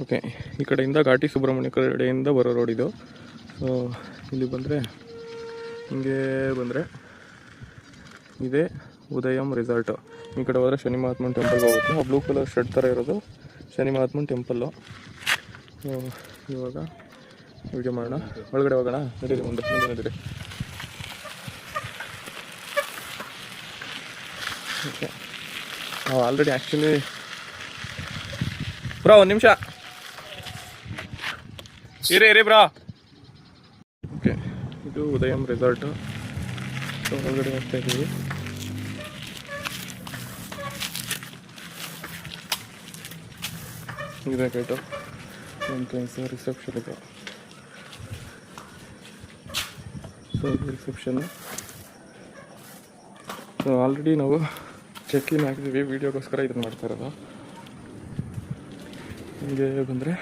Okay, ಈ ಕಡೆಯಿಂದ ಘಾಟಿ ಸುಬ್ರಹ್ಮಣ್ಯ ಕಡೆಯಿಂದ ಬರೋ ರೋಡ್ ಇದು. ಸೊ ಇಲ್ಲಿ ಬಂದರೆ ಹಿಂಗೆ ಬಂದರೆ ಇದೇ ಉದಯಂ ರೆಸಾರ್ಟು. ಈ ಕಡೆ ಹೋದರೆ ಶನಿ ಮಹಾತ್ಮನ ಟೆಂಪಲ್ಗೆ ಹೋಗುತ್ತೆ. ಆ ಬ್ಲೂ ಕಲರ್ ಶೆಡ್ ಥರ ಇರೋದು ಶನಿ ಮಹಾತ್ಮನ ಟೆಂಪಲ್ಲು. ಸೊ ಇವಾಗ ವಿಡಿಯೋ ಮಾಡೋಣ, ಒಳಗಡೆ ಹೋಗೋಣ. ನಡೀರಿ, ಮುಂದೆ ನಡೀರಿ. ಓಕೆ, ನಾವು ಆಲ್ರೆಡಿ ಆ್ಯಕ್ಚುಲಿ ಬ್ರಾ ಒಂದು ನಿಮಿಷ ಇರಿ ಬ್ರಾ. ಓಕೆ, ಇದು ಉದಯಂ ರೆಸಾರ್ಟು. ಸೊ ಒಳಗಡೆ ಹೋಗ್ತಾ ಇದ್ದೀವಿ. ಇದೆ ಗೇಟು, ಎಂಟ್ರೆನ್ಸ್, ರಿಸೆಪ್ಷನ್ ಇದೆ. So reception. ಸೊ ಆಲ್ರೆಡಿ ನಾವು ಚೆಕ್ ಇನ್ ಹಾಕಿದ್ದೀವಿ, ವೀಡಿಯೋಗೋಸ್ಕರ ಇದನ್ನು ಮಾಡ್ತಾ ಇರೋದು. ಹಿಂಗೆ ಬಂದರೆ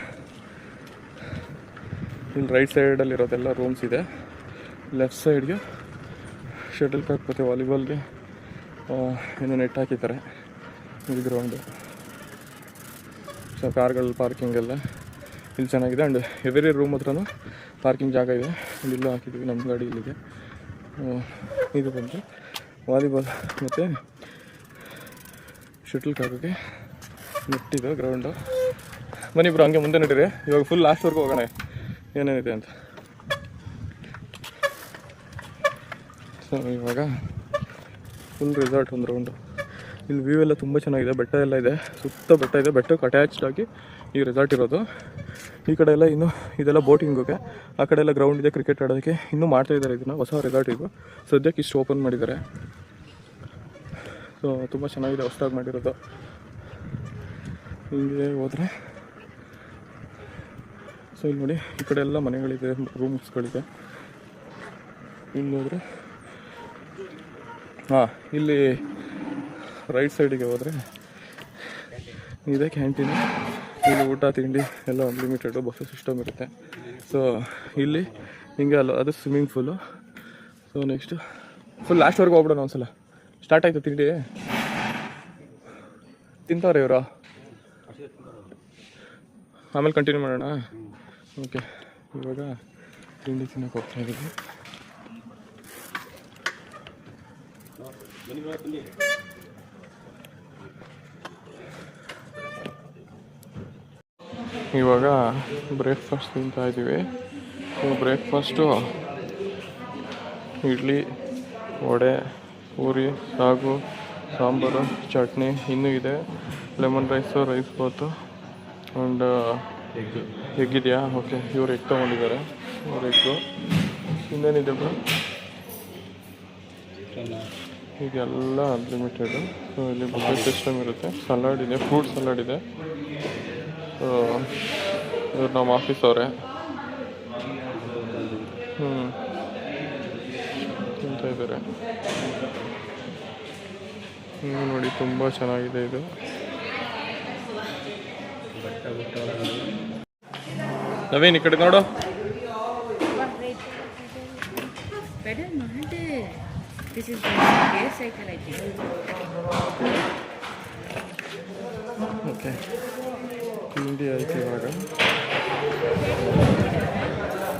ಇಲ್ಲಿ ರೈಟ್ ಸೈಡಲ್ಲಿರೋದೆಲ್ಲ ರೂಮ್ಸ್ ಇದೆ. ಲೆಫ್ಟ್ ಸೈಡ್ಗೆ ಶಟಲ್ ಕಾಕ್ ಮತ್ತು ವಾಲಿಬಾಲ್ಗೆ ಏನೋ ನೆಟ್ ಹಾಕಿದ್ದಾರೆ. ಇದು ಗ್ರೌಂಡು. ಸೊ ಕಾರ್ಗಳ ಪಾರ್ಕಿಂಗೆಲ್ಲ ಇಲ್ಲಿ ಚೆನ್ನಾಗಿದೆ. ಆ್ಯಂಡ್ ಎವ್ರಿ ರೂಮ್ ಹತ್ರನೂ ಪಾರ್ಕಿಂಗ್ ಜಾಗ ಇದೆ. ಇಲ್ಲೆಲ್ಲ ಹಾಕಿದ್ದೀವಿ ನಮ್ಮ ಗಾಡಿ ಇಲ್ಲಿಗೆ. ಇದು ಬಂದು ವಾಲಿಬಾಲ್ ಮತ್ತು ಶಟಲ್ ಕಾಕಿಗೆ ನೆಟ್ಟಿದೆ ಗ್ರೌಂಡು. ಬನ್ನಿ ಬ್ರೋ, ಹಂಗೆ ಮುಂದೆ ನಡೀರಿ. ಇವಾಗ ಫುಲ್ ಲಾಸ್ಟ್ವರೆಗೂ ಹೋಗೋಣ ಏನೇನಿದೆ ಅಂತ. ಸೊ ಇವಾಗ ಫುಲ್ ರೆಸಾರ್ಟ್ ಒಂದು ರೌಂಡು. ಇಲ್ಲಿ ವ್ಯೂ ಎಲ್ಲ ತುಂಬ ಚೆನ್ನಾಗಿದೆ. ಬೆಟ್ಟ ಎಲ್ಲ ಇದೆ, ಸುತ್ತ ಬೆಟ್ಟ ಇದೆ. ಬೆಟ್ಟಕ್ಕೆ ಅಟ್ಯಾಚ್ಡ್ ಆಗಿ ಈ ರೆಸಾರ್ಟ್ ಇರೋದು. ಈ ಕಡೆ ಎಲ್ಲ ಇನ್ನೂ ಇದೆಲ್ಲ ಬೋಟಿಂಗಿಗೆ, ಆ ಕಡೆ ಎಲ್ಲ ಗ್ರೌಂಡ್ ಇದೆ ಕ್ರಿಕೆಟ್ ಆಡೋದಕ್ಕೆ. ಇನ್ನೂ ಮಾಡ್ತಾಯಿದ್ದಾರೆ ಇದನ್ನು, ಹೊಸ ರೆಸಾರ್ಟ್ ಇದು. ಸದ್ಯಕ್ಕೆ ಇಷ್ಟು ಓಪನ್ ಮಾಡಿದ್ದಾರೆ. ಸೊ ತುಂಬ ಚೆನ್ನಾಗಿದೆ, ಹೊಸದಾಗಿ ಮಾಡಿರೋದು. ಹಿಂಗೆ ಹೋದರೆ ಸೊ ಇಲ್ಲಿ ನೋಡಿ, ಈ ಕಡೆ ಎಲ್ಲ ಮನೆಗಳಿದೆ, ರೂಮ್ಸ್ಗಳಿದೆ. ಇಲ್ಲಿ ಹೋದರೆ ಇಲ್ಲಿ ರೈಟ್ ಸೈಡಿಗೆ ಹೋದರೆ ಇದೆ ಕ್ಯಾಂಟೀನು. ಇಲ್ಲಿ ಊಟ ತಿಂಡಿ ಎಲ್ಲ ಅನ್ಲಿಮಿಟೆಡು, ಬಫೆ ಸಿಸ್ಟಮ್ ಇರುತ್ತೆ. ಸೊ ಇಲ್ಲಿ ಹಿಂಗೆ ಅಲ್ಲ, ಅದು swimming pool. So next full ಲಾಸ್ಟ್ವರೆಗೂ ಹೋಗ್ಬಿಡೋಣ. ಒಂದ್ಸಲ ಸ್ಟಾರ್ಟ್ ಆಯಿತು ತಿಂಡಿ, ತಿಂತವ್ರೆ ಇವರು, ಆಮೇಲೆ ಕಂಟಿನ್ಯೂ ಮಾಡೋಣ. ಓಕೆ, ಇವಾಗ ತಿಂಡಿ ತಿನ್ನೋಕೆ ಹೋಗ್ತಾ ಇದ್ದೀವಿ. ಇವಾಗ ಬ್ರೇಕ್ಫಾಸ್ಟ್ ತಿಂತಾ ಇದ್ದೀವಿ. ಬ್ರೇಕ್ಫಾಸ್ಟು ಇಡ್ಲಿ, ವಡೆ, ಪೂರಿ, ಸಾಗು, ಸಾಂಬಾರು, ಚಟ್ನಿ ಇನ್ನೂ ಇದೆ. Lemon rice, rice bath and egg ಇದೆಯಾ? ಓಕೆ, ಇವ್ರು ಎಗ್ ತೊಗೊಂಡಿದ್ದಾರೆ. ಅವ್ರು ಎಗ್ಗು. ಇನ್ನೇನಿದೆ ಬ್ರೋ? ಹೀಗೆಲ್ಲ ಅನ್ಲಿಮಿಟೆಡು. ಸೊ ಇಲ್ಲಿ ಬಫೆ ಸಿಸ್ಟಮ್ ಇರುತ್ತೆ. ಸಲಾಡ್ ಇದೆ, ಫ್ರೂಟ್ ಸಲಾಡ್ ಇದೆ. ಸೊ ಇವ್ರು ನಮ್ಮ ಆಫೀಸ್ ಅವರೇ. ತಿಂತ ಇದ್ದಾರೆ. ನೋಡಿ, ತುಂಬ ಚೆನ್ನಾಗಿದೆ ಇದು. ನವೀನ್, ಈ ಕಡೆ ನೋಡು. ಓಕೆ, ತಿಂಡಿ ಆಯ್ತು. ಇವಾಗ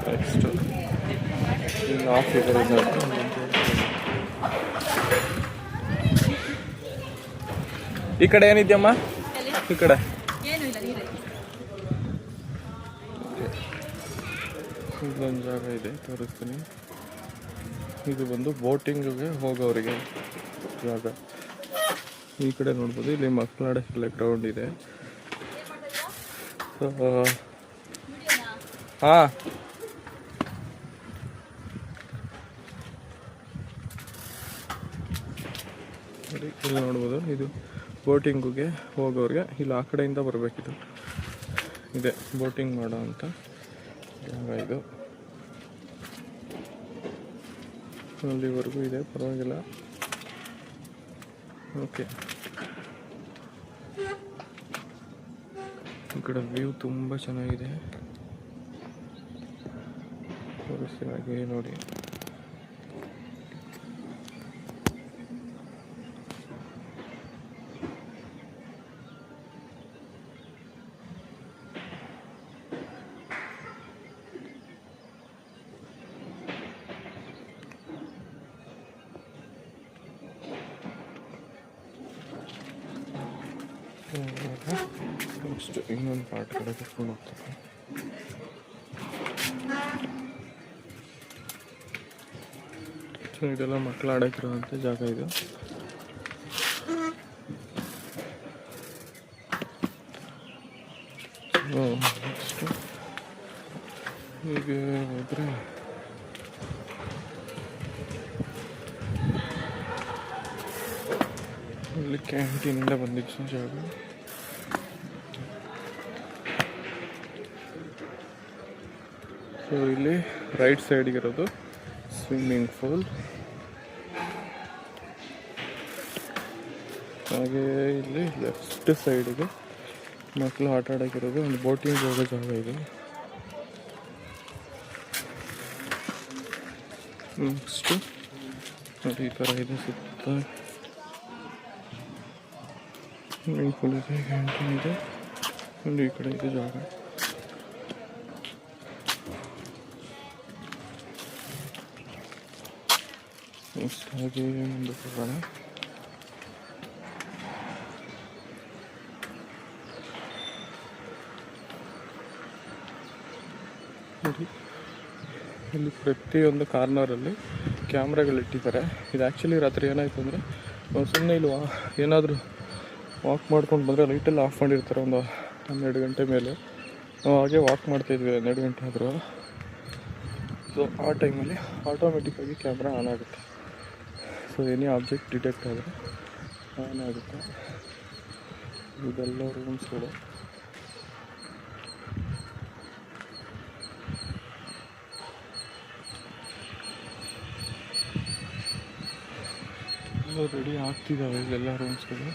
ನೆಕ್ಸ್ಟ್ ಇನ್ನು ಆಫ್ ಇದೆ. ಈ ಕಡೆ ಏನಿದೆಯಮ್ಮ? ಈ ಕಡೆ ಇಲ್ಲೊಂದು ಜಾಗ ಇದೆ, ತೋರಿಸ್ತೀನಿ. ಇದು ಬಂದು ಬೋಟಿಂಗಿಗೆ ಹೋಗೋರಿಗೆ ಜಾಗ. ಈ ಕಡೆ ನೋಡ್ಬೋದು, ಇಲ್ಲಿ ಮಕ್ಕಳ ಆಡೋಕ್ಕೆಲ್ಲ ಗ್ರೌಂಡ್ ಇದೆ. ಸೊ ಹಾಂ, ಇಲ್ಲಿ ನೋಡ್ಬೋದು, ಇದು ಬೋಟಿಂಗಿಗೆ ಹೋಗೋರಿಗೆ. ಇಲ್ಲಿ ಆ ಕಡೆಯಿಂದ ಬರಬೇಕಿದು. ಇದೆ ಬೋಟಿಂಗ್ ಮಾಡೋ ಅಂತ ಜಾಗ ಇದು. ಅಲ್ಲಿವರೆಗೂ ಇದೆ, ಪರವಾಗಿಲ್ಲ. ಓಕೆ, ಈ ಕಡೆ ವ್ಯೂ ತುಂಬ ಚೆನ್ನಾಗಿದೆ. ತೋರಿಸ್ತೀನಿ ನೋಡಿ. ಹೋಗ್ತಾರೆ. ನೆಕ್ಸ್ಟ್ ಇನ್ನೊಂದು ಪಾರ್ಟ್ ಕಡೆ ಕರ್ಕೊಂಡು ಹೋಗ್ತಾರೆ. ಸೊ ಇದೆಲ್ಲ ಮಕ್ಕಳು ಆಡೋಕ್ಕಿರೋಂಥ ಜಾಗ ಇದು. ನೆಕ್ಸ್ಟು ಹೀಗೆ ಹೋದರೆ ಇಲ್ಲಿ ಕ್ಯಾಂಟೀನಿಂದ ಬಂದಿದ್ದು ಜಾಗ. ಸೊ ಇಲ್ಲಿ ರೈಟ್ ಸೈಡ್ಗಿರೋದು ಸ್ವಿಮ್ಮಿಂಗ್ ಪೂಲ್, ಹಾಗೆ ಇಲ್ಲಿ ಲೆಫ್ಟ್ ಸೈಡಿಗೆ ಮಕ್ಕಳು ಆಟ ಆಡೋಕ್ಕಿರೋದು ಒಂದು ಬೋಟಿಂಗ್ ಹೋಗೋ ಜಾಗ ಇದೆ. ನೆಕ್ಸ್ಟು ನೋಡಿ ಈ ಥರ ಇದೆ ಸುತ್ತ ಸ್ವಿಮ್ಮಿಂಗ್ ಪೂಲ್ ಇದೆ, ಕ್ಯಾಂಟೀನ್ ಇದೆ, ಒಂದು ಈ ಕಡೆ ಇದೆ ಜಾಗ. ನೆಕ್ಸ್ಟ್ ಹಾಗೆ ಮುಂದಕ್ಕೆ ಹೋಗೋಣ. ನೋಡಿ ಇಲ್ಲಿ ಪ್ರತಿಯೊಂದು ಕಾರ್ನರಲ್ಲಿ ಕ್ಯಾಮ್ರಾಗಳಿಟ್ಟಿದ್ದಾರೆ. ಇದು ಆ್ಯಕ್ಚುಲಿ ರಾತ್ರಿ ಏನಾಯಿತು ಅಂದರೆ ಸುಮ್ಮನೆ ಇಲ್ಲಿ ಏನಾದರೂ ವಾಕ್ ಮಾಡ್ಕೊಂಡು ಬಂದರೆ ಲೈಟೆಲ್ಲ ಆಫ್ ಮಾಡಿರ್ತಾರೆ ಒಂದು 12 ಗಂಟೆ ಮೇಲೆ. ನಾವು ಹಾಗೆ ವಾಕ್ ಮಾಡ್ತಾಯಿದ್ವಿ 12 ಗಂಟೆ ಆದರೂ. ಸೊ ಆ ಟೈಮಲ್ಲಿ ಆಟೋಮೆಟಿಕ್ಕಾಗಿ ಕ್ಯಾಮ್ರಾ ಆನ್ ಆಗುತ್ತೆ. ಸೊ ಎನಿ ಆಬ್ಜೆಕ್ಟ್ ಡಿಟೆಕ್ಟ್ ಆದರೆ ಆನ್ ಆಗುತ್ತೆ. ಇದೆಲ್ಲ ರೂಮ್ಸ್ಗಳು. ರೆಡಿ ಆಗ್ತಿದ್ದಾವೆ ಇವೆಲ್ಲ ರೂಮ್ಸ್ಗಳು.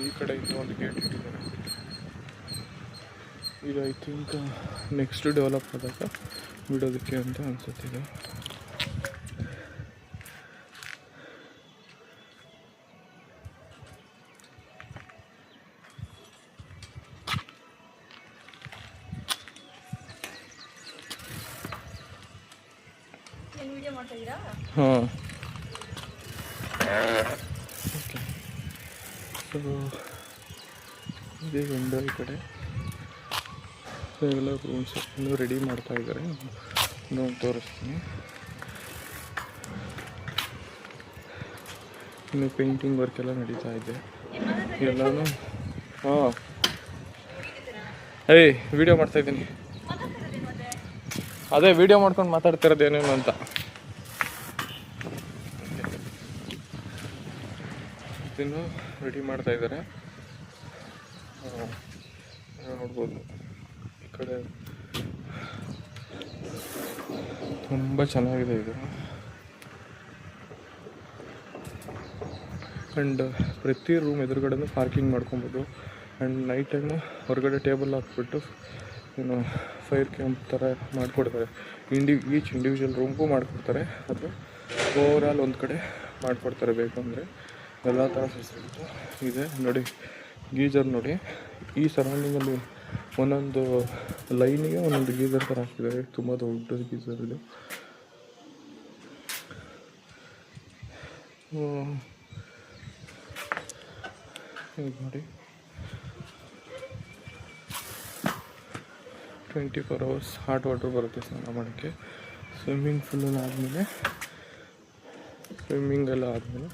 ಈ ಕಡೆ ಇನ್ನೂ ಒಂದು ಗೇಟ್ ಇಟ್ಟಿದ್ದಾರೆ. ಇದು ಐ ಥಿಂಕ್ ನೆಕ್ಸ್ಟ್ ಡೆವಲಪ್ ಆದಾಗ ಬಿಡೋದಕ್ಕೆ ಅಂತ ಅನಿಸುತ್ತಿದೆ. ಹಾಂ ಓಕೆ. ಸೊ ಇದೇ ವಿಂಡೋ ಈ ಕಡೆ. ಸೊ ಇವೆಲ್ಲ ರೂಮ್ಸ್ ಇನ್ನೂ ರೆಡಿ ಮಾಡ್ತಾ ಇದ್ದಾರೆ. ಇನ್ನೊಂದು ತೋರಿಸ್ತೀನಿ. ಇನ್ನು ಪೇಂಟಿಂಗ್ ವರ್ಕ್ ಎಲ್ಲ ನಡೀತಾ ಇದೆ ಎಲ್ಲನೂ. ಹಾಂ ವಿಡಿಯೋ ಮಾಡ್ತಾಯಿದ್ದೀನಿ. ಅದೇ ವಿಡಿಯೋ ಮಾಡ್ಕೊಂಡು ಮಾತಾಡ್ತಿರೋದು ಏನೇನು ಅಂತ. ಇನ್ನು ರೆಡಿ ಮಾಡ್ತಾ ಇದ್ದಾರೆ. ನೋಡ್ಬೋದು ಈ ಕಡೆ ತುಂಬ ಚೆನ್ನಾಗಿದೆ ಇದು. ಆ್ಯಂಡ್ ಪ್ರತಿ ರೂಮ್ ಎದುರುಗಡೆನೂ ಪಾರ್ಕಿಂಗ್ ಮಾಡ್ಕೊಬೋದು. ಆ್ಯಂಡ್ ನೈಟ್ ಟೈಮು ಹೊರಗಡೆ ಟೇಬಲ್ ಹಾಕ್ಬಿಟ್ಟು ಏನು ಫೈರ್ ಕ್ಯಾಂಪ್ ಥರ ಮಾಡಿಕೊಡ್ತಾರೆ. ಈಚ್ ಇಂಡಿವಿಜುವಲ್ ರೂಮ್ಗೂ ಮಾಡಿಕೊಡ್ತಾರೆ. ಅದು ಓವರಾಲ್ ಒಂದು ಕಡೆ ಮಾಡಿಕೊಡ್ತಾರೆ. ಬೇಕು ಅಂದರೆ ಎಲ್ಲ ಥರ ಫೆಸಿಲಿಟಿ ಇದೆ. ನೋಡಿ ಗೀಜರ್ ನೋಡಿ, ಈ ಸರೌಂಡಿಂಗಲ್ಲಿ ಒಂದೊಂದು ಲೈನಿಗೆ ಒಂದೊಂದು ಗೀಜರ್ ಥರ ಹಾಕಿದ್ದಾರೆ. ತುಂಬ ದೊಡ್ಡ ಗೀಜರ್ ಇದು. ನೋಡಿ 24 hours ಹಾಟ್ ವಾಟರ್ ಬರುತ್ತೆ ಸ್ನಾನ ಮಾಡೋಕ್ಕೆ. ಸ್ವಿಮ್ಮಿಂಗ್ ಎಲ್ಲ ಆದಮೇಲೆ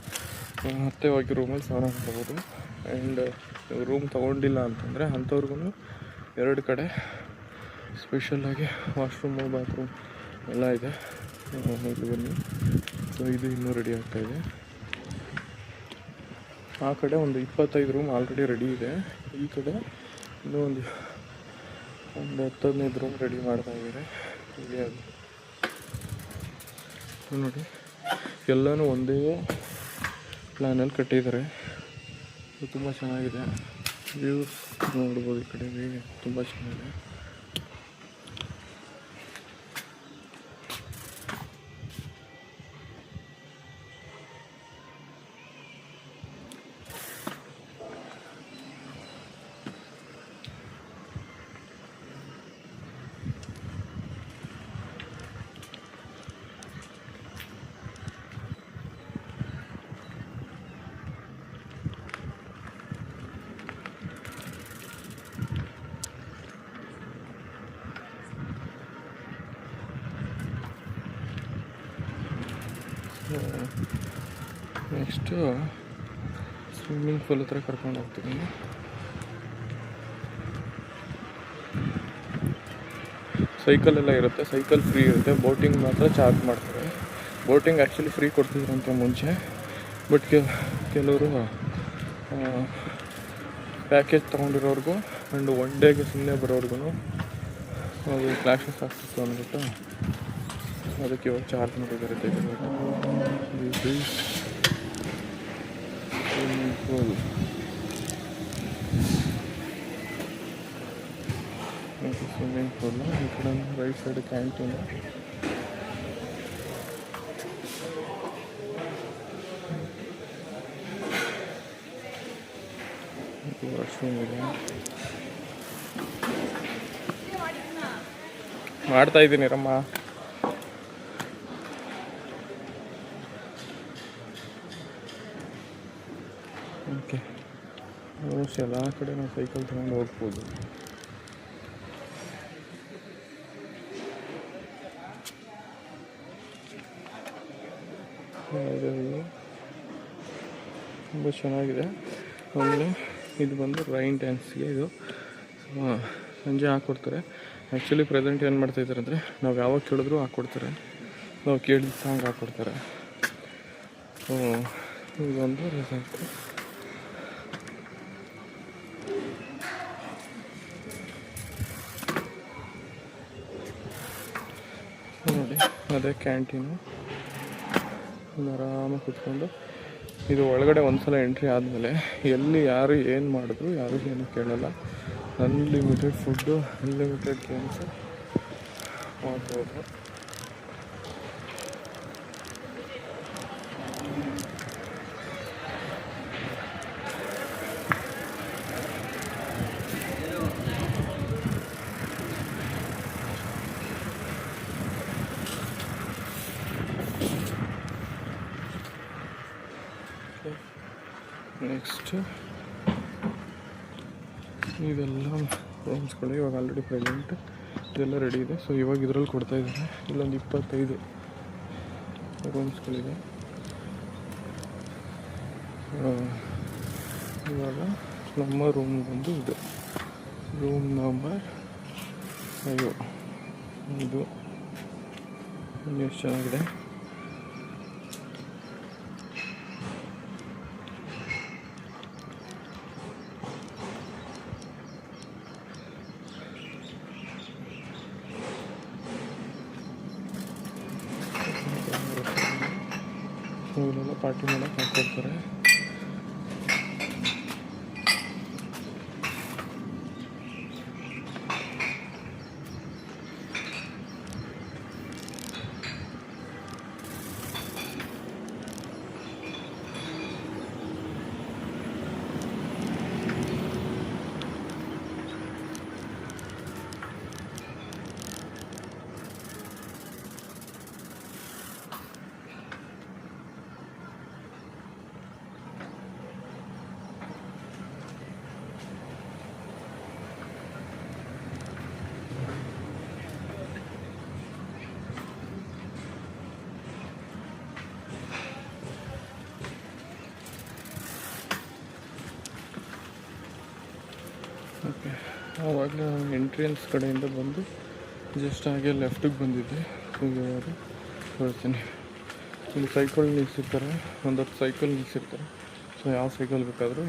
ಮತ್ತೆ ಹೋಗಿ ರೂಮಲ್ಲಿ ಸ್ನಾನ ಮಾಡ್ಬೋದು. ಆ್ಯಂಡ್ ರೂಮ್ ತೊಗೊಂಡಿಲ್ಲ ಅಂತಂದರೆ ಅಂಥವ್ರಿಗೂ 2 ಕಡೆ ಸ್ಪೆಷಲಾಗಿ ವಾಶ್ರೂಮು ಬಾತ್ರೂಮ್ ಎಲ್ಲ ಇದೆ. ಇದು ಬನ್ನಿ. ಸೊ ಇದು ಇನ್ನೂ ರೆಡಿ ಆಗ್ತಾಯಿದೆ. ಆ ಕಡೆ ಒಂದು 25 ರೂಮ್ ಆಲ್ರೆಡಿ ರೆಡಿ ಇದೆ. ಈ ಕಡೆ ಇನ್ನೂ ಒಂದು 10-15 ರೂಮ್ ರೆಡಿ ಮಾಡ್ತಾ ಇದ್ದಾರೆ. ಇಲ್ಲಿ ಅದು ನೋಡಿ ಎಲ್ಲನೂ ಒಂದೇ ಪ್ಲ್ಯಾನಲ್ಲಿ ಕಟ್ಟಿದ್ದಾರೆ. ತುಂಬ ಚೆನ್ನಾಗಿದೆ. ವ್ಯೂಸ್ ನೋಡ್ಬೋದು. ಈ ಕಡೆ ತುಂಬ ಚೆನ್ನಾಗಿದೆ. ನೆಕ್ಸ್ಟು ಸ್ವಿಮ್ಮಿಂಗ್ ಪೂಲ್ ಹತ್ರ ಕರ್ಕೊಂಡು ಹೋಗ್ತೀನಿ. ಸೈಕಲೆಲ್ಲ ಇರುತ್ತೆ, ಸೈಕಲ್ ಫ್ರೀ ಇರುತ್ತೆ. ಬೋಟಿಂಗ್ ಮಾತ್ರ ಚಾರ್ಜ್ ಮಾಡ್ತಾರೆ. ಬೋಟಿಂಗ್ ಆ್ಯಕ್ಚುಲಿ ಫ್ರೀ ಕೊಡ್ತಿದ್ರಂತೆ ಮುಂಚೆ, ಬಟ್ ಕೆಲವರು ಪ್ಯಾಕೇಜ್ ತೊಗೊಂಡಿರೋರ್ಗೂ ಆ್ಯಂಡ್ ಒನ್ ಡೇಗೆ ಸುಮ್ಮನೆ ಬರೋರ್ಗು ಅದು ಕ್ಲಾಶಸ್ ಆಗ್ತಿತ್ತು ಅಂದ್ಬಿಟ್ಟು ಅದಕ್ಕೆ ಇವಾಗ ಚಾರ್ಜ್ ಮಾಡಿದ್ದಾರೆ. ಸ್ವಿಮ್ಮಿಂಗ್ ಪೂಲ್ ಸ್ವಿಮ್ಮಿಂಗ್ ಪೂಲ್ ಈ ಕಡೆ ರೈಟ್ ಸೈಡ್ ಕ್ಯಾಂಟೀನ್. ವಾಶ್ರೂಮ್ ಇದೆ. ಮಾಡ್ತಾ ಇದ್ದೀನಿ ರಮ್ಮ. ಓಕೆ, ಆಲ್ಮೋಸ್ಟ್ ಎಲ್ಲ ಕಡೆ ನಾವು ಸೈಕಲ್ ತಗೊಂಡು ಹೋಗ್ಬೋದು. ತುಂಬ ಚೆನ್ನಾಗಿದೆ. ಆಮೇಲೆ ಇದು ಬಂದು ರೈನ್ ಡ್ಯಾನ್ಸ್ಗೆ ಇದು ಸಂಜೆ ಹಾಕ್ಕೊಡ್ತಾರೆ. ಆ್ಯಕ್ಚುಲಿ ಪ್ರೆಸೆಂಟ್ ಏನು ಮಾಡ್ತಾಯಿದ್ದಾರೆ ಅಂದರೆ ನಾವು ಯಾವಾಗ ಕೇಳಿದ್ರು ಹಾಕ್ಕೊಡ್ತಾರೆ, ನಾವು ಕೇಳಿದ ಸಾಂಗ್ ಹಾಕ್ಕೊಡ್ತಾರೆ. ಇದೊಂದು ರೆಸಾರ್ಟ್. ನೋಡಿ ಅದೇ ಕ್ಯಾಂಟೀನು. ಆರಾಮಾಗಿ ಕೂತ್ಕೊಂಡು ಇದು ಒಳಗಡೆ ಒಂದ್ಸಲ ಎಂಟ್ರಿ ಆದಮೇಲೆ ಎಲ್ಲಿ ಯಾರು ಏನು ಮಾಡಿದ್ರು ಯಾರು ಏನು ಕೇಳಲ್ಲ. ಅನ್ಲಿಮಿಟೆಡ್ ಫುಡ್ಡು, ಅನ್ಲಿಮಿಟೆಡ್ ಗೇಮ್ಸು ಮಾಡ್ಬೋದು. ನೆಕ್ಸ್ಟು ಇದೆಲ್ಲ ರೂಮ್ಸ್ಗಳು ಇವಾಗ ಆಲ್ರೆಡಿ ಪ್ರೆಸೆಂಟ್ ಇದೆಲ್ಲ ರೆಡಿ ಇದೆ. ಸೊ ಇವಾಗ ಇದರಲ್ಲಿ ಕೊಡ್ತಾಯಿದ್ದಾರೆ. ಇಲ್ಲೊಂದು 25 ರೂಮ್ಸ್ಗಳಿದೆ. ಇವಾಗ ನಮ್ಮ ರೂಮ್ ಬಂದು ಇದು ರೂಮ್ ನಂಬರ್ 5. ಇದು ಎಷ್ಟು ಚೆನ್ನಾಗಿದೆ. ಇಲ್ಲೆಲ್ಲ ಪಾರ್ಟಿ ಮಾಡೋಕ್ಕೆ ಹಾಕ್ಕೊಡ್ತಾರೆ. ಓಕೆ, ಆವಾಗಲೇ ಎಂಟ್ರೆನ್ಸ್ ಕಡೆಯಿಂದ ಬಂದು ಜಸ್ಟ್ ಹಾಗೆ ಲೆಫ್ಟಿಗೆ ಬಂದಿದ್ದೆ. ಇವಾಗ ತೋರಿಸ್ತೀನಿ. ಇಲ್ಲಿ ಸೈಕಲ್ ನಿಲ್ಲಿಸಿರ್ತಾರೆ, ಒಂದು 10 ಸೈಕಲ್ ನಿಲ್ಲಿಸಿರ್ತಾರೆ. ಸೊ ಯಾವ ಸೈಕಲ್ ಬೇಕಾದರೂ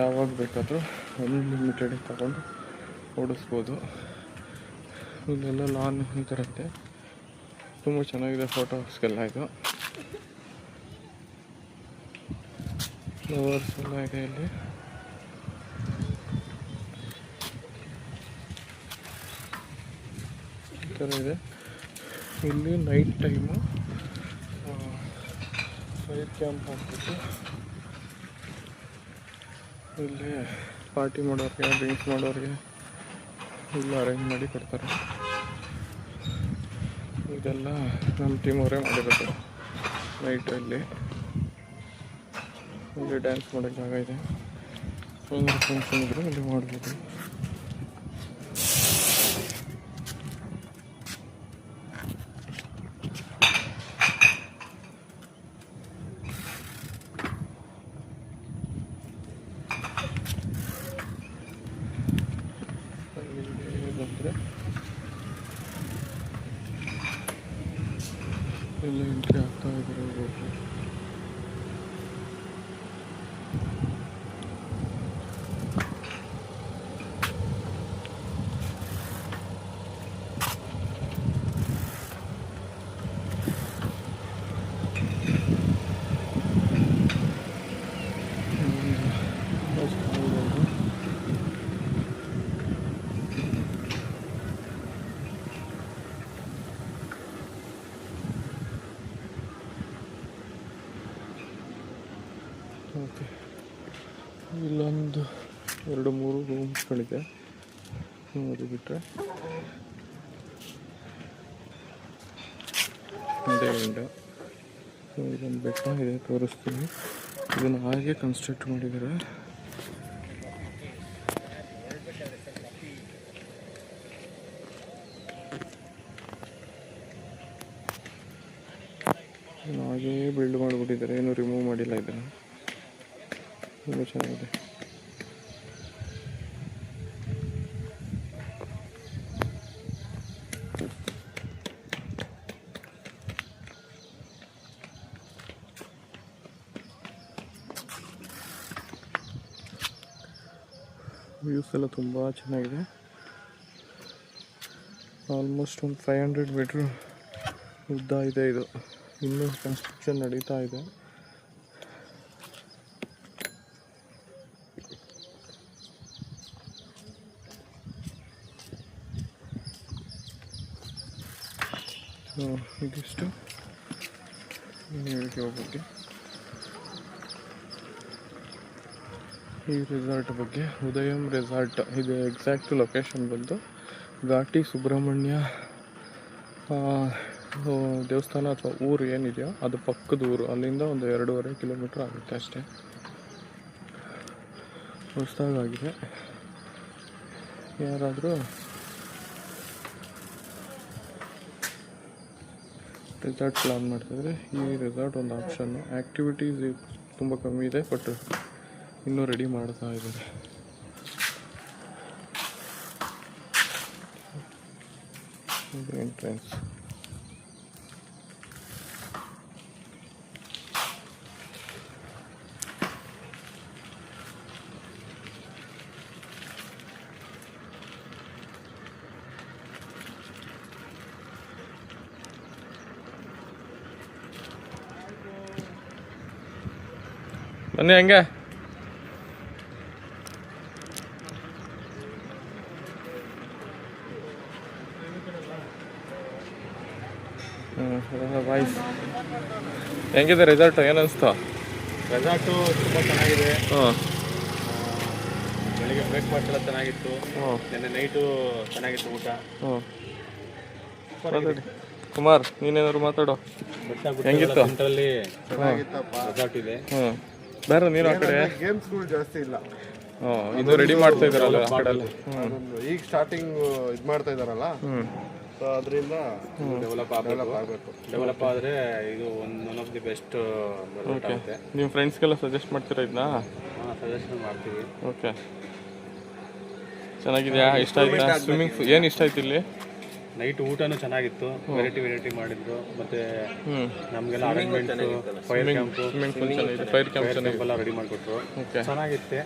ಯಾವಾಗ ಬೇಕಾದರೂ ಅನ್ಲಿಮಿಟೆಡ್ ತಗೊಂಡು ಓಡಿಸ್ಬೋದು. ಇಲ್ಲೆಲ್ಲ ಲಾನ್ ಈ ಥರತ್ತೆ ತುಂಬ ಚೆನ್ನಾಗಿದೆ. ಫೋಟೋಸ್ಗೆಲ್ಲ ಇದು ಫ್ಲವರ್ಸ್ ಎಲ್ಲ ಇದೆ. ಇಲ್ಲಿ ಈ ಥರ ಇದೆ. ಇಲ್ಲಿ ನೈಟ್ ಟೈಮು ಫೈರ್ ಕ್ಯಾಂಪ್ ಹಾಕ್ಬಿಟ್ಟು ಇಲ್ಲಿ ಪಾರ್ಟಿ ಮಾಡೋರಿಗೆ, ಡ್ರಿಂಕ್ಸ್ ಮಾಡೋರಿಗೆ ಇಲ್ಲ ಅರೇಂಜ್ ಮಾಡಿ ಕೊಡ್ತಾರೆ. ಇದೆಲ್ಲ ನಮ್ಮ ಟೀಮ್ ಅವರೇ ಮಾಡಿರೋದು. ನೈಟಲ್ಲಿ ಇಲ್ಲಿ ಡ್ಯಾನ್ಸ್ ಮಾಡೋಕ್ಕೆ ಜಾಗ ಇದೆ. ಏನಾದ್ರು ಫಂಕ್ಷನ್ ಇದ್ದರೆ ಇಲ್ಲಿ ಮಾಡ್ಬೋದು. ಎಲ್ಲ ಎಂಟ್ರಿ ಆಗ್ತಾ ಇದ್ದಾರೆ ಒಬ್ಬೊಬ್ರು. ಓಕೆ, ಇಲ್ಲೊಂದು 2-3 ರೂಮ್ಸ್ಗಳಿದೆ. ಅದು ಬಿಟ್ಟರೆ ಇದೇ ವಿಂಡೋ. ಸೊ ಇದೊಂದು ಬೆಟ್ಟ ಇದೆ, ತೋರಿಸ್ತೀನಿ. ಇದನ್ನು ಹಾಗೆ ಕನ್ಸ್ಟ್ರಕ್ಟ್ ಮಾಡಿದ್ದಾರೆ. ಹಾಗೇ ಬಿಲ್ಡ್ ಮಾಡಿಬಿಟ್ಟಿದ್ದಾರೆ, ಏನು ರಿಮೂವ್ ಮಾಡಿಲ್ಲ. ಇದನ್ನು ತುಂಬ ಚೆನ್ನಾಗಿದೆ. ವ್ಯೂಸ್ ಎಲ್ಲ ತುಂಬ ಚೆನ್ನಾಗಿದೆ. ಆಲ್ಮೋಸ್ಟ್ ಒಂದು 500 ಮೀಟ್ರ್ ಉದ್ದ ಇದೆ. ಇದು ಇನ್ನೂ ಕನ್ಸ್ಟ್ರಕ್ಷನ್ ನಡೀತಾ ಇದೆ. ಇದಿಷ್ಟು ವಿಡಿಯೋ ಬಗ್ಗೆ, ಈ ರೆಸಾರ್ಟ್ ಬಗ್ಗೆ. ಉದಯಂ ರೆಸಾರ್ಟ್ ಇದು ಎಕ್ಸಾಕ್ಟ್ ಲೊಕೇಶನ್ ಬಂದು ಘಾಟಿ ಸುಬ್ರಹ್ಮಣ್ಯ ದೇವಸ್ಥಾನ ಅಥವಾ ಊರು ಏನಿದೆಯೋ ಅದು ಪಕ್ಕದ ಊರು. ಅಲ್ಲಿಂದ ಒಂದು 2.5 ಕಿಲೋಮೀಟ್ರ್ ಆಗುತ್ತೆ ಅಷ್ಟೇ. ಹೊಸದಾಗಿದೆ. ಯಾರಾದರೂ ರೆಸಾರ್ಟ್ ಪ್ಲಾನ್ ಮಾಡ್ತಿದ್ರೆ ಈ ರೆಸಾರ್ಟ್ ಒಂದು ಆಪ್ಷನ್ನು. ಆ್ಯಕ್ಟಿವಿಟೀಸ್ ತುಂಬ ಕಮ್ಮಿ ಇದೆ, ಬಟ್ ಇನ್ನೂ ರೆಡಿ ಮಾಡ್ತಾ ಇದ್ದಾರೆ. ಎಂಟ್ರೆನ್ಸ್ ಬನ್ನಿ ಹಂಗೆ. ವಾಯ್ಸ್ ಹೆಂಗಿದೆ ರೆಸಾರ್ಟ್? ಏನು ಅನಿಸ್ತು? ರೆಸಾರ್ಟು ತುಂಬ ಚೆನ್ನಾಗಿದೆ. ಹಾಂ, ಬೆಳಿಗ್ಗೆ ಬ್ರೇಕ್ಫಾಸ್ಟ್ ಎಲ್ಲ ಚೆನ್ನಾಗಿತ್ತು. ನಿನ್ನೆ ನೈಟು ಚೆನ್ನಾಗಿತ್ತು ಊಟ. ಮಾತಾಡಿ ಕುಮಾರ್, ನೀನೇನಾದ್ರು ಮಾತಾಡೋ. ಹೆಂಗಿತ್ತು? ಸೆಂಟ್ರಲ್ಲಿ ಚೆನ್ನಾಗಿತ್ತಪ್ಪ. ರೆಸಾರ್ಟ್ ಇದೆ. ಬೇರೆ ನೀನು ಆ ಕಡೆ ಗೇಮ್ಸ್ಗಳು ಜಾಸ್ತಿ ಇಲ್ಲ. ಇದು ರೆಡಿ ಮಾಡ್ತಾ ಇದ್ದಾರಲ್ಲ ಆ ಕಡೆ. ಅದೊಂದು ಈಗ ಸ್ಟಾರ್ಟಿಂಗ್ ಇದು ಮಾಡ್ತಾ ಇದಾರಲ್ಲ, ಸೊ ಅದರಿಂದ ಡೆವಲಪ್ ಆಗಬೇಕು. ಡೆವಲಪ್ ಆದರೆ ಇದು one of the best resort ಆಗುತ್ತೆ. ನಿಮ್ಮ ಫ್ರೆಂಡ್ಸ್ಗೆಲ್ಲ ಸಜೆಸ್ಟ್ ಮಾಡ್ತೀರಾ ಇದನ್ನ? ಸಜೆಷನ್ ಮಾಡ್ತೀವಿ. ಓಕೆ, ಚೆನ್ನಾಗಿದೆಯಾ? ಇಷ್ಟ ಆಯ್ತಾ? ಸ್ವಿಮ್ಮಿಂಗ್ ಏನು ಇಷ್ಟ ಆಯ್ತು ಇಲ್ಲಿ? ನೈಟ್ ಊಟನೂ ಚೆನ್ನಾಗಿತ್ತು. ವೆರೈಟಿ ಮಾಡಿದ್ರು. ಮತ್ತೆ ನಮಗೆಲ್ಲ arrangement, fire camp, swimming pool ಚೆನ್ನಾಗಿದೆ, ಫೈರ್ ಕ್ಯಾಂಪ್ ಚೆನ್ನಾಗಿದೆ, ಎಲ್ಲ ರೆಡಿ ಮಾಡಿಕೊಟ್ರು. ಓಕೆ, ಚೆನ್ನಾಗಿತ್ತೆ.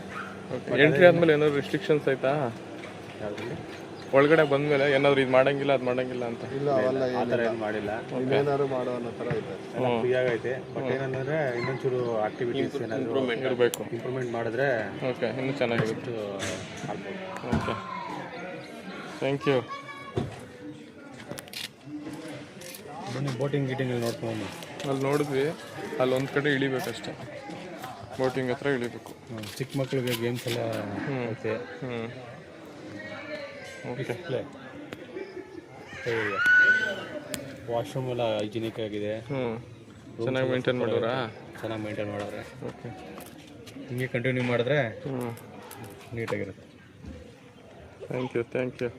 ಎಂಟ್ರಿ ಆದಮೇಲೆ ಏನಾದ್ರು ರಿಸ್ಟ್ರಿಕ್ಷನ್ಸ್ ಆಯ್ತಾ? ಯಾವುದ್ರಲ್ಲಿ ಒಳಗಡೆ ಬಂದಮೇಲೆ ಏನಾದ್ರು ಇದು ಮಾಡಂಗಿಲ್ಲ ಅದು ಮಾಡಂಗಿಲ್ಲ ಅಂತ? ಇಲ್ಲ, ಅವೆಲ್ಲ ಆ ಥರ ಏನು ಮಾಡಿಲ್ಲ. ಏನಾದ್ರು ಮಾಡೋ ಅನ್ನೋ ಥರ ಇದೆ. ಎಲ್ಲ ಫ್ರೀ ಆಗೈತೆ. ಬಟ್ ಏನಂದ್ರೆ ಇನ್ನೊಂಚೂರು ಆಕ್ಟಿವಿಟೀಸ್ ಏನಾದರೂ ಇರಬೇಕು, ಇಂಪ್ರೂವ್ಮೆಂಟ್ ಮಾಡಿದ್ರೆ ಓಕೆ, ಇನ್ನೂ ಚೆನ್ನಾಗಿರುತ್ತೆ. ಆಗ್ಬೋದು. Okay, thank you. ಬನ್ನಿ, ಬೋಟಿಂಗ್ ಗೀಟಿಂಗ್ ನೋಡ್ಕೊಂಡು. ಅಲ್ಲಿ ನೋಡಿದ್ವಿ, ಅಲ್ಲಿ ಒಂದು ಕಡೆ ಇಳಿಬೇಕಷ್ಟೆ, ಬೋಟಿಂಗ್ ಹತ್ರ ಇಳಿಬೇಕು. ಚಿಕ್ಕ ಮಕ್ಕಳಿಗೆ ಗೇಮ್ಸ್ ಎಲ್ಲ ಐತೆ. ಓಕೆ, ವಾಶ್ರೂಮ್ ಎಲ್ಲ ಹೈಜಿನಿಕ್ ಆಗಿದೆ. ಚೆನ್ನಾಗಿ ಮೇಂಟೈನ್ ಮಾಡೋರಾ? ಚೆನ್ನಾಗಿ ಮೇಂಟೈನ್ ಮಾಡೋರೆ. ಓಕೆ, ಹಿಂಗೆ ಕಂಟಿನ್ಯೂ ಮಾಡಿದ್ರೆ ನೀಟಾಗಿರುತ್ತೆ. Thank you.